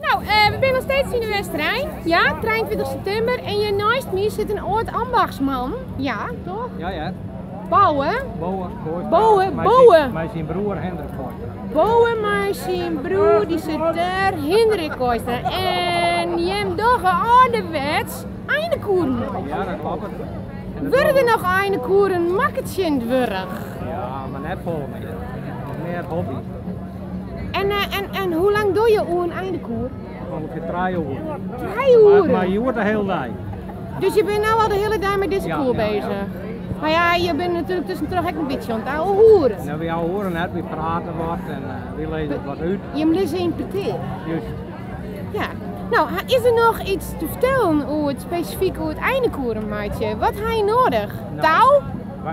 Nou, we zijn nog steeds in de Westerijn. Ja, 23 september. En je naast me zit een oud ambachtsman. Ja, toch? Ja. Bouwen. Bouwen. Mijn zijn broer Hendrik Koistra. Bouwen, maar zijn broer die zit daar, Hendrik Koistra. En je hebt toch een ouderwets eindekoeren. Ja, dat klopt. Worden er nog eindekoeren makketje in het wurg? Ja, maar net vol meer. Meer hobby. En hoe lang doe je een eindekoer? Ongeveer 3 uur. 3 uur? Maar je hoort de hele dag. Dus je bent nou al de hele dag met deze koer bezig? Ja. Maar ja, je bent natuurlijk tussendoor ook een beetje aan het oude hoeren. Nou, we horen net, we praten wat en we lezen wat uit. Je moet dus interpreteren. Juist. Ja. Nou, is er nog iets te vertellen over het specifiek over het eindekoeren, maatje? Wat heb je nodig? Touw?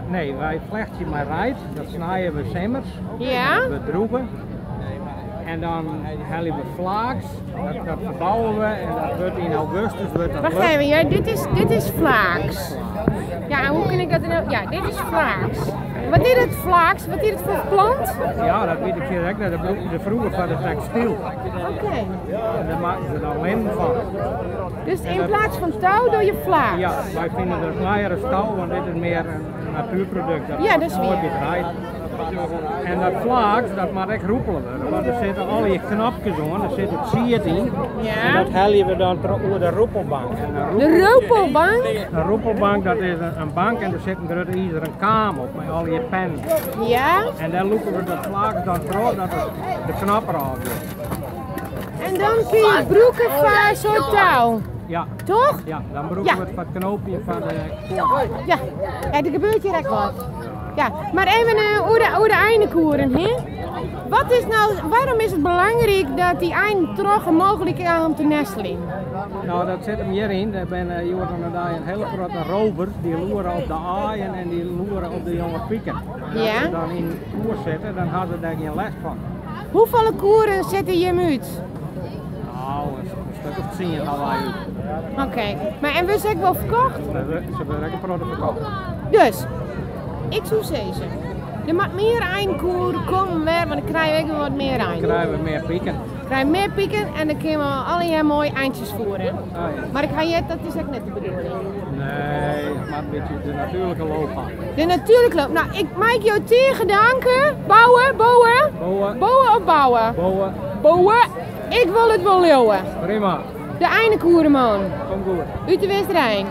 Nee, wij vlechten maar rijt, dat snijden we semmers. Ja. We droegen. En dan halen we vlaaks, dat verbouwen we en dat wordt in augustus. Wacht even, ja, dit is vlaaks. Ja, hoe kan ik dat nou? Ja, dit is vlaaks. Wat is het vlaaks? Wat is het voor plant? Ja, dat weet ik direct. Dat de vroeger van de textiel. Oké. En daar maken ze dan lint van. Dus in plaats van touw doe je vlaaks? Ja, wij vinden het laaier als touw, want dit is meer een natuurproduct. Dat is weer. En dat vlaaks, dat mag echt roepelen worden, want er zitten al je knapjes aan, er zit het siert in. Ja. En dat halen we dan over de roepelbank. De roepelbank? Een roepelbank, dat is een bank en er zit een ijzeren kaam op met al je pen. Ja. En dan lopen we dat vlaaks dan terug dat het de knap eraf wordt. En dan kun je broeken van zo'n touw. Ja. Toch? Ja, dan broeken we het van het knoopje van de koor. Ja, er gebeurt hier echt wat. Ja, maar even over de eindekoeren, hè? Wat is nou, waarom is het belangrijk dat die einden terug een mogelijkheid om te nestelen? Nou, dat zit hem hierin. Er zijn een hele grote rovers die loeren op de aaien en die loeren op de jonge pieken. En als ze dan in koers zitten, dan hadden ze daar geen last van. Hoeveel koeren zetten je hem uit? Nou, een stuk of 10 gaan wij uit. Oké, maar en we zijn wel verkocht? Ze werden lekker product verkocht. Dus, ik zou zeggen, er moet meer eindkoeren komen weer, want dan krijgen we wat meer eind. Dan krijgen we meer pieken. We krijgen meer pieken en dan kunnen we alle jaar mooie eindjes voeren. Ah, ja. Maar ik ga je, dat is ook net de bedoeling. Nee, het maakt een beetje de natuurlijke loop aan. De natuurlijke loop. Nou, ik maak jou 10 gedanken. Bouwen. Bouwen of bouwen? Bouwen. Ik wil het wel leeuwen. Prima. De eindekoerenman. Kom goed. Uit de Westerijn.